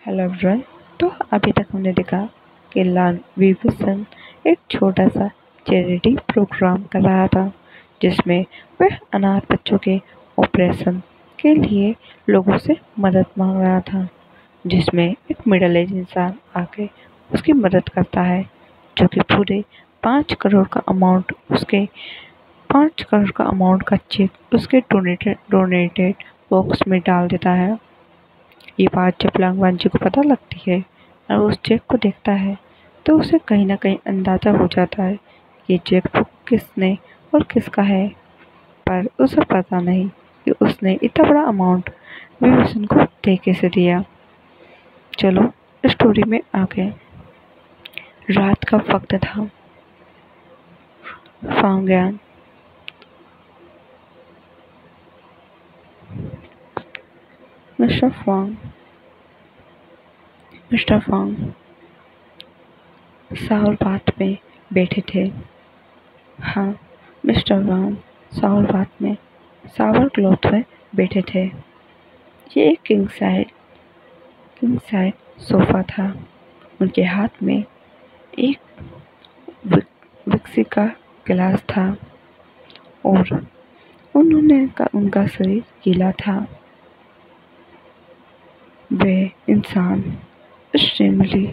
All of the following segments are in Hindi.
Hello everyone. तो अभी तक हमने देखा कि लाल विल्सन एक छोटा सा चैरिटी प्रोग्राम कर रहा था जिसमें वह अनाथ बच्चों के ऑपरेशन के लिए लोगों से मदद मांग रहा था, जिसमें एक मिडिल एज इंसान आके उसकी मदद करता है, जो कि पूरे 5 करोड़ का अमाउंट का चेक उसके डोनेटेड बॉक्स में डाल देता है। ये बात जब लांगवान जी को पता लगती है और उस चेक को देखता है तो उसे कहीं ना कहीं अंदाजा हो जाता है कि चेक बुक किसने और किसका है, पर उसे पता नहीं कि उसने इतना बड़ा अमाउंट विभूषण को दे कैसे दिया। चलो स्टोरी में आगे। रात का वक्त था। फांग्यान मिस्टर फांग साहुल बात में बैठे थे। हाँ, मिस्टर वांग साहुल बात में सावर क्लॉथ में बैठे थे। ये एक किंग साइड सोफा था। उनके हाथ में एक विक्सी का गिलास था और उनका शरीर गीला था। वे इंसान स्ट्रेमली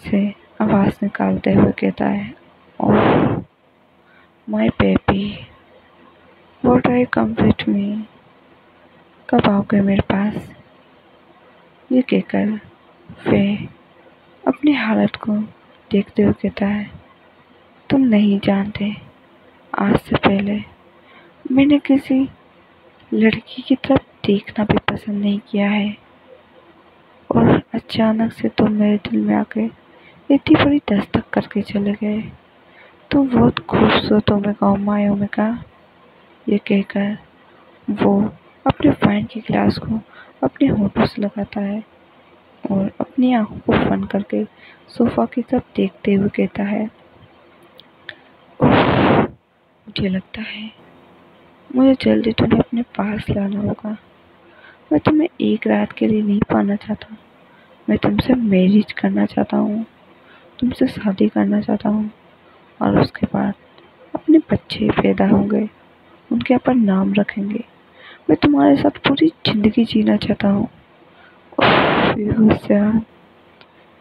से आवाज निकालते हुए कहता है, oh my baby, what are you come with me? कब आओगे मेरे पास? ये कहकर वे अपनी हालत को देखते हुए कहता है, तुम नहीं जानते, आज से पहले मैंने किसी लड़की की तरफ देखना भी पसंद नहीं किया है, और अचानक से तुम मेरे दिल में आके इतनी बड़ी दस्तक करके चले गए। तुम बहुत खूबसूरत हो ओमेगा। ये कहकर वो अपने वाइन के गिलास को अपने होठों से लगाता है और अपनी आंखों को बंद करके सोफा की तरफ देखते हुए कहता है, मुझे लगता है मुझे जल्दी तुम्हें अपने पास लाना होगा। मैं तुम्हें एक रात के लिए नहीं पाना चाहता। मैं तुमसे मैरिज करना चाहता हूँ, तुमसे शादी करना चाहता हूँ, और उसके बाद अपने बच्चे पैदा होंगे, उनके अपन नाम रखेंगे। मैं तुम्हारे साथ पूरी जिंदगी जीना चाहता हूँ।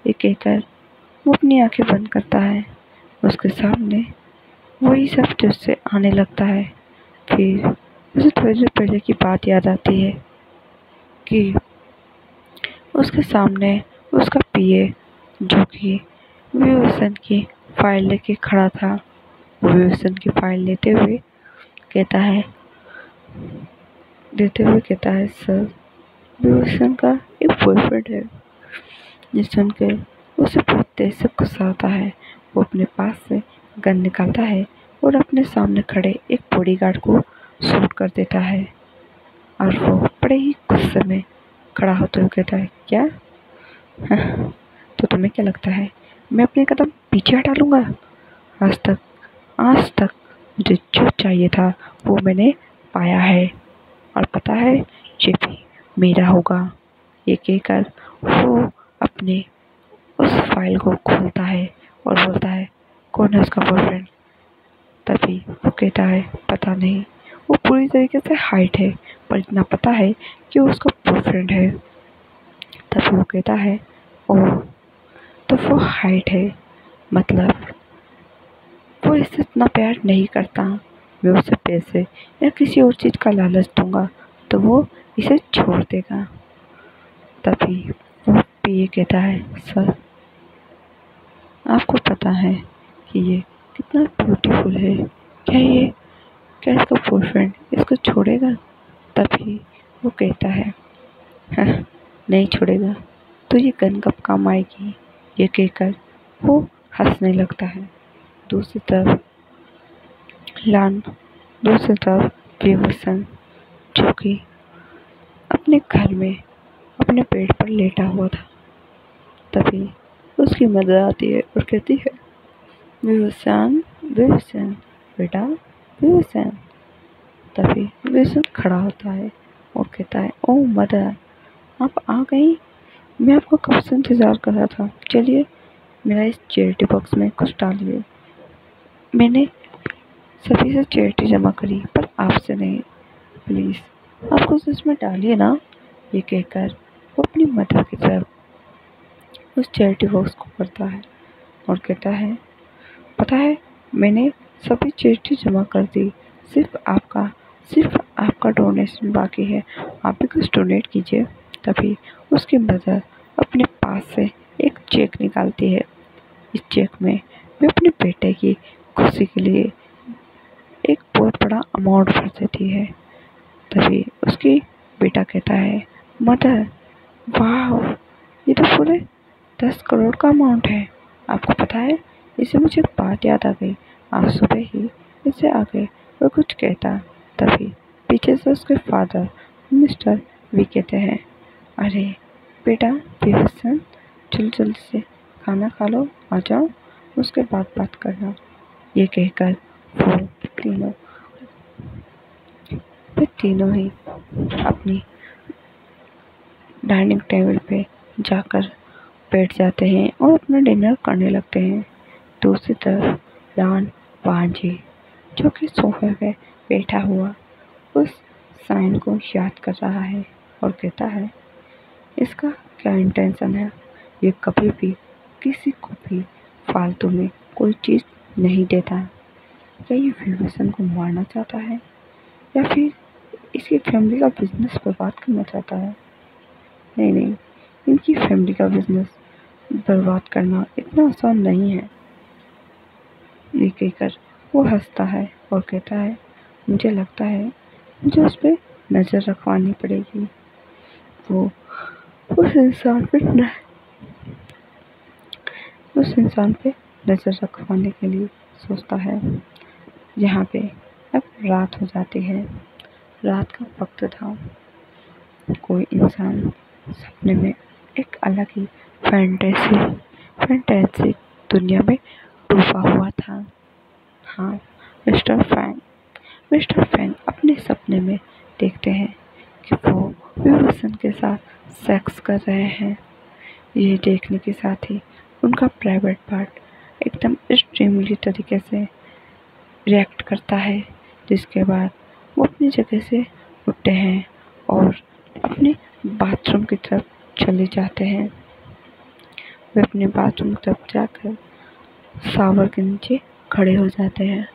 ये कहकर वो अपनी आंखें बंद करता है। उसके सामने वही सब जिससे आने लगता है। फिर उसे थोड़ी देर पहले की बात याद आती है कि उसके सामने उसका पीए, जो कि विभूषण की फाइल लेके खड़ा था, विभूषण की फाइल लेते हुए कहता है, सर, विभूषण का एक बॉयफ्रेंड है। ये सुनकर उसे बहुत तेज से गुस्सा आता है। वो अपने पास से गन निकालता है और अपने सामने खड़े एक बॉडीगार्ड को शूट कर देता है, और वो बड़े ही गुस्से में खड़ा होते हुए कहता है, क्या? हाँ, तो तुम्हें क्या लगता है मैं अपने कदम पीछे हटा लूंगा? आज तक मुझे जो चाहिए था वो मैंने पाया है, और पता है ये भी मेरा होगा। ये कहकर वो अपने उस फाइल को खोलता है और बोलता है, कौन है उसका बॉयफ्रेंड? तभी वो कहता है, पता नहीं, वो पूरी तरीके से हाइट है, पर इतना पता है कि वो उसका बॉयफ्रेंड है। तभी वो कहता है, ओह, तो वो हाइट है, मतलब वो इससे इतना प्यार नहीं करता। मैं उसे पैसे या किसी और चीज़ का लालच दूंगा तो वो इसे छोड़ देगा। तभी वो पीए कहता है, सर, आपको पता है कि ये कितना ब्यूटीफुल है, क्या इसका बॉयफ्रेंड इसको छोड़ेगा? तभी वो कहता है, हाँ, नहीं छोड़ेगा तो ये गन कब काम आएगी? ये कहकर वो हंसने लगता है। दूसरी तरफ विभूषण, जो कि अपने घर में अपने पेट पर लेटा हुआ था, तभी उसकी मदर आती है और कहती है, विभूषण, बेटा विभूषण। तभी विभूषण खड़ा होता है और कहता है, ओह मदर, आप आ गई? मैं आपको कब से इंतज़ार कर रहा था। चलिए मेरा इस चैरिटी बॉक्स में कुछ डालिए। मैंने सभी से चैरिटी जमा करी पर आपसे नहीं। प्लीज़ आप कुछ इसमें डालिए ना। ये कहकर वो अपनी मदर की तरफ उस चैरिटी बॉक्स को करता है और कहता है, पता है मैंने सभी चैरिटी जमा कर दी, सिर्फ आपका डोनेशन बाकी है। आप भी कुछ डोनेट कीजिए। तभी उसकी मदर अपने पास से एक चेक निकालती है। इस चेक में वे अपने बेटे की खुशी के लिए एक बहुत बड़ा अमाउंट भर देती है। तभी उसकी बेटा कहता है, मदर वाह, ये तो पूरे 10 करोड़ का अमाउंट है। आपको पता है, इससे मुझे एक बात याद आ गई। आज सुबह ही इससे आगे वो कुछ कहता, तभी पीछे से उसके फादर मिस्टर वी कहते हैं, अरे बेटा विवसन, जल्दी से खाना खा लो, आ जाओ, उसके बाद बात करना। ये कहकर वो तीनों वे तीनों ही अपनी डाइनिंग टेबल पे जाकर बैठ जाते हैं और अपना डिनर करने लगते हैं। दूसरी तरफ लान वांझी, जो कि सोफे पे बैठा हुआ उस साइन को याद कर रहा है और कहता है, इसका क्या इंटेंशन है। ये कभी भी किसी को भी फालतू में कोई चीज़ नहीं देता। क्या ये विभूषण को मारना चाहता है या फिर इसकी फैमिली का बिजनेस बर्बाद करना चाहता है। नहीं, इनकी फैमिली का बिजनेस बर्बाद करना इतना आसान नहीं है। ये कहकर वो हंसता है और कहता है, मुझे लगता है मुझे उस पर नज़र रखवानी पड़ेगी। वो उस इंसान पे नज़र रखवाने के लिए सोचता है। यहाँ पे अब रात हो जाती है। रात का वक्त था। कोई इंसान सपने में एक अलग ही फैंटेसी दुनिया में डूबा हुआ था। हाँ, मिस्टर फैंग अपने सपने में देखते हैं कि वो विभूषण के साथ सेक्स कर रहे हैं। ये देखने के साथ ही उनका प्राइवेट पार्ट एकदम एक्सट्रीमली तरीके से रिएक्ट करता है, जिसके बाद वो अपनी जगह से उठते हैं और अपने बाथरूम की तरफ चले जाते हैं। वे अपने बाथरूम की तरफ जाकर शावर के नीचे खड़े हो जाते हैं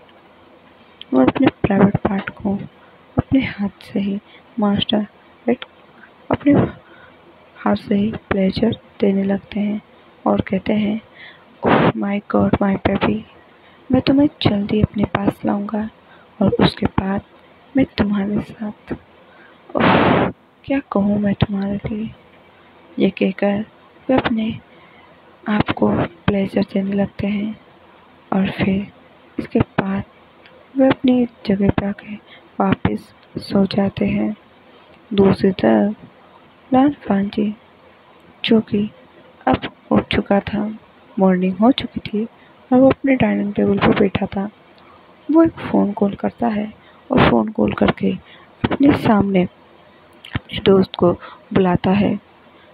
और अपने प्राइवेट पार्ट को अपने हाथ से ही अपने हाथ से ही प्लेजर देने लगते हैं और कहते हैं, oh my God my baby, मैं तुम्हें जल्दी अपने पास लाऊंगा और उसके बाद मैं तुम्हारे साथ, ओह क्या कहूँ मैं तुम्हारे लिए। ये कहकर वे अपने आप को प्लेजर देने लगते हैं और फिर इसके बाद वे अपनी जगह पर आके वापस सो जाते हैं। दूसरी तरफ लान फांजी, जो कि अब उठ चुका था, मॉर्निंग हो चुकी थी और वो अपने डाइनिंग टेबल पर बैठा था। वो एक फ़ोन कॉल करता है और फ़ोन कॉल करके अपने सामने अपने दोस्त को बुलाता है।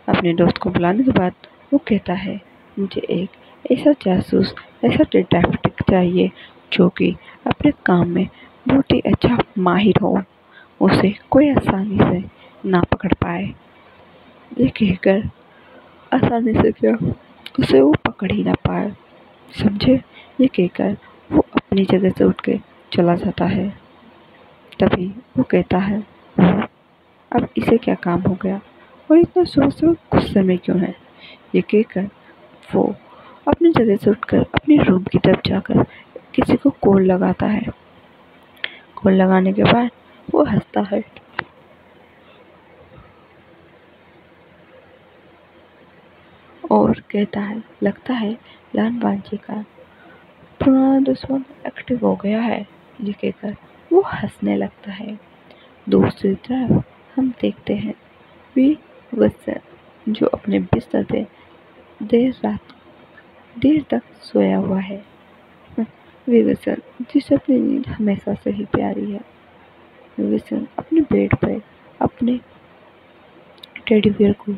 अपने दोस्त को बुलाने के बाद वो कहता है, मुझे एक ऐसा जासूस, ऐसा डिटेक्टिव चाहिए जो कि अपने काम में बहुत ही अच्छा माहिर हो, उसे कोई आसानी से ना पकड़ पाए। ये कहकर आसानी से क्या, उसे वो पकड़ ही ना पाए, समझे। ये कहकर वो अपनी जगह से उठ के चला जाता है। तभी वो कहता है, अब इसे क्या काम हो गया और इतना सुबह गुस्से में क्यों है। ये कहकर वो अपनी जगह से उठकर अपने रूम की तरफ जाकर किसी को कॉल लगाता है। कॉल लगाने के बाद वो हंसता है और कहता है, लगता है लान बांझी का पुराना दुश्मन एक्टिव हो गया है। ये कहकर वो हंसने लगता है। दूसरी तरफ हम देखते हैं वी वत्सन, जो अपने बिस्तर पे देर तक सोया हुआ है। विवसन, जिसे अपनी नींद हमेशा से ही प्यारी है। विवसन अपने बेड पर अपने टेडी बियर को